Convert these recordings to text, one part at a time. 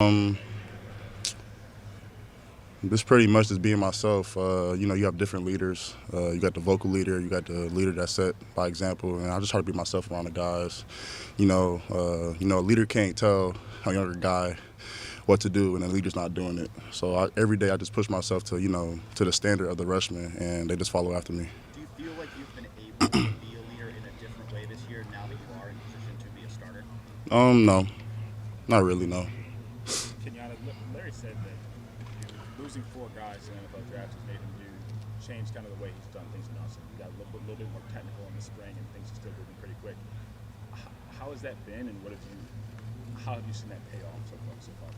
Um, this pretty much just being myself. You have different leaders. You got the vocal leader, you got the leader that's set by example, and I just try to be myself around the guys. A leader can't tell a younger guy what to do, and the leader's not doing it. So every day I just push myself to to the standard of the Rushmen, and they just follow after me. Do you feel like you've been able to be a leader in a different way this year now that you are in position to be a starter? No, not really. No. Kenyatta, Larry said that losing four guys in the NFL draft has made him change kind of the way he's done things now. So he got a little bit more technical in the spring, and things are still moving pretty quick. How has that been, and how have you seen that pay off so far?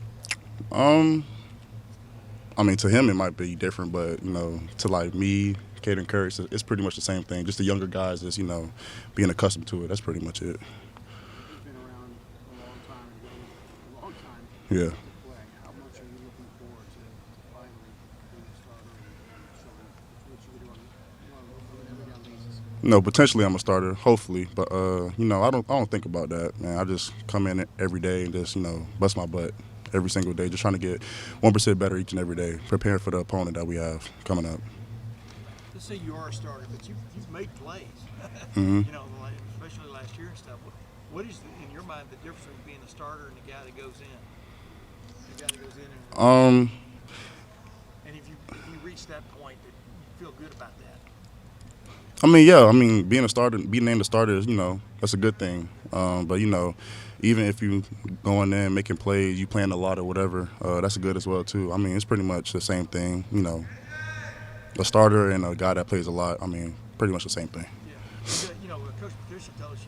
To him it might be different, but to like me, Caden Curry, it's pretty much the same thing. Just the younger guys, just being accustomed to it. That's pretty much it. You've been around a long time. Yeah. How much are you looking forward to finally being a starter and showing what you can do on an every down basis? No, potentially I'm a starter, hopefully, but I don't think about that, man. I just come in every day and just bust my butt every single day, just trying to get 1% better each and every day, preparing for the opponent that we have coming up. Let's say you are a starter, but you've made plays. Mm-hmm. Especially last year and stuff. What is, in your mind, the difference between being a starter and the guy that goes in? The guy that goes in and if you reach that point, that you feel good about that. Being a starter, being named a starter is, that's a good thing. But even if you going in making plays, you playing a lot or whatever, that's good as well too. It's pretty much the same thing. A starter and a guy that plays a lot. Pretty much the same thing. Yeah. Coach Patricia told us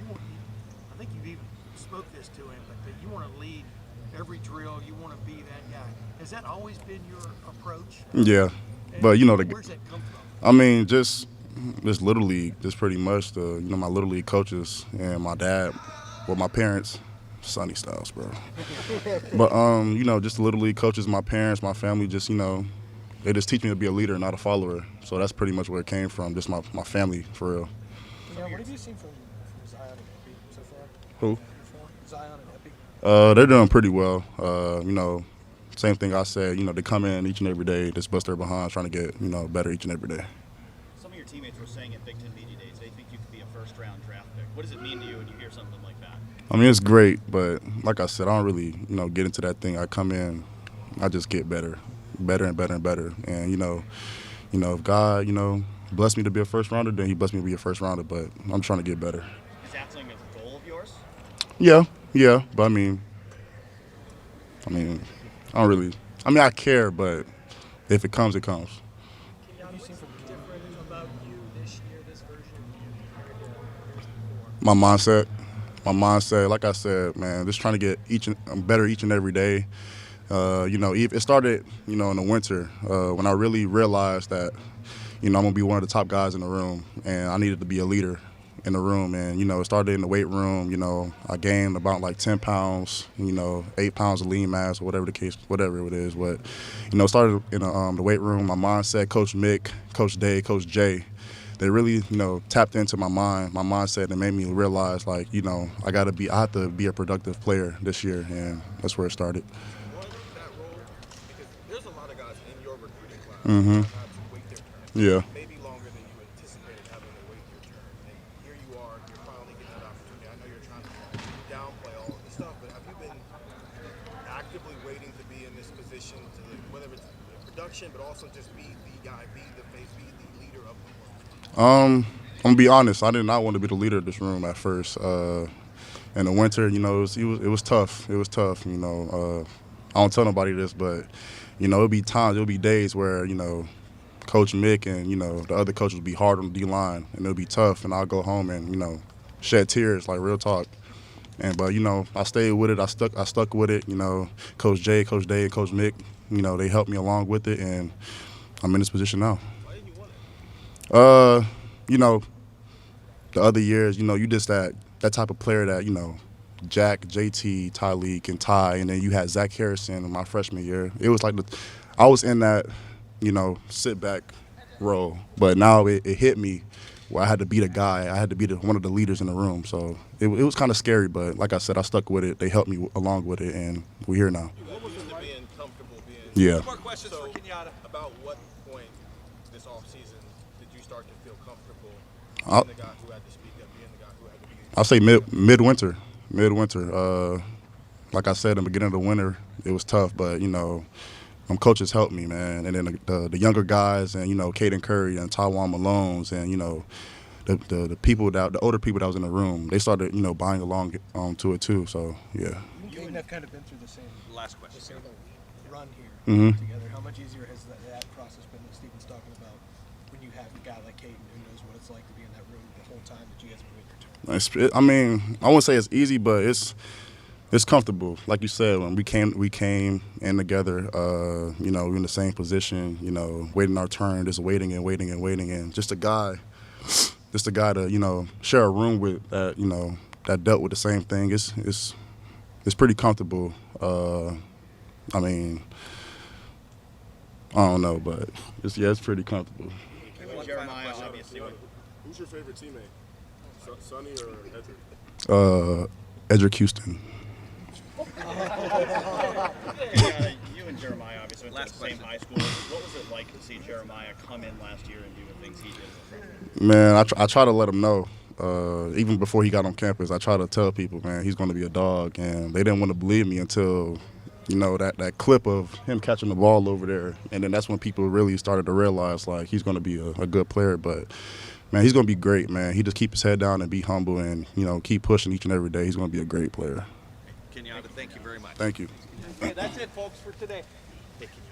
I think you even spoke this to him, but that you want to lead every drill. You want to be that guy. Has that always been your approach? Yeah, but where's that come from? Just little league, just pretty much my little league coaches and my dad, my parents, Sonny Styles, bro. But just the little league coaches, my parents, my family, just they just teach me to be a leader, not a follower. So that's pretty much where it came from, just my family, for real. Yeah, what have you seen from Zion and Epi so far? Who? Zion and Epi. They're doing pretty well. Same thing I said. They come in each and every day, just bust their behinds, trying to get better each and every day. Some of your teammates were saying at Big Ten Media Days they think you could be a first-round draft pick. What does it mean to you when you hear something like that? It's great, but like I said, I don't really get into that thing. I come in, I just get better and better and better. And if God blessed me to be a first rounder, then He blessed me to be a first rounder. But I'm trying to get better. Is that something that's a goal of yours? Yeah. But I don't really. I care, but if it comes, it comes. What do you see from different about you this year, this version of you compared to before? My mindset, like I said, man, just trying to get better each and every day. It started, in the winter when I really realized that, I'm gonna be one of the top guys in the room, and I needed to be a leader in the room. And it started in the weight room. I gained about like 10 pounds, 8 pounds of lean mass, or whatever it is. But it started in the weight room. My mindset, Coach Mick, Coach Day, Coach Jay, they really, tapped into my mindset, and made me realize, like, I have to be a productive player this year, and that's where it started. That role, because there's a lot of guys in your recruiting class Mm-hmm. that have to wait their turn. Yeah. Maybe longer than you anticipated having to wait your turn. And here you are, you're finally getting that opportunity. I know you're trying to downplay all of this stuff, but have you been actively waiting to be in this position, whether it's production, but also just be the guy, be the face, be the leader of the room? I'm gonna be honest. I did not want to be the leader of this room at first. In the winter, it was tough. It was tough. I don't tell nobody this, but it'll be days where Coach Mick and the other coaches will be hard on the D line, and it'll be tough. And I'll go home and shed tears, like real talk. But I stayed with it. I stuck with it. Coach Jay, Coach Day, and Coach Mick, they helped me along with it, and I'm in this position now. Why didn't you want it? The other years, you just that type of player that, Jack, JT, Tyleek, and Ty, and then you had Zach Harrison in my freshman year. It was like I was in that, sit back role. But now it hit me where I had to be the guy. I had to be one of the leaders in the room. So it was kind of scary, but like I said, I stuck with it. They helped me along with it, and we're here now. What was the Yeah. More questions for Kenyatta. About what point this offseason did you start to feel comfortable I'll- being the guy who had to speak up, being the guy who had to be? I'll say midwinter. Like I said in the beginning of the winter, it was tough, but coaches helped me, man. And then the younger guys, and Caden Curry and Taiwan Malone's, and the people the older people that was in the room, they started buying along to it too. So yeah. You and have kind of been through the same Last question. the same run here Mhm. together. How much easier has that process been that Stephen's talking about when you have a guy like Caden who knows what it's like to be in that room the whole time that you guys have been waiting your turn? I mean, I wouldn't say it's easy, but it's comfortable. Like you said, when we came in together. We're in the same position. Waiting our turn, just waiting and waiting and waiting, and just a guy to share a room with that that dealt with the same thing. It's pretty comfortable. I mean, I don't know, but it's pretty comfortable. Jeremiah, obviously. Who's your favorite teammate? Sonny or Edric? Edric Houston. You and Jeremiah obviously went to the same high school. What was it like to see Jeremiah come in last year and do the things he did as a freshman? Man, I try to let him know. Even before he got on campus, I try to tell people, man, he's going to be a dog. And they didn't want to believe me until, that clip of him catching the ball over there. And then that's when people really started to realize, like, he's going to be a good player. But, man, he's going to be great, man. He just keep his head down and be humble and, keep pushing each and every day. He's going to be a great player. Kenyatta, thank you very much. Thank you. Okay, that's it, folks, for today.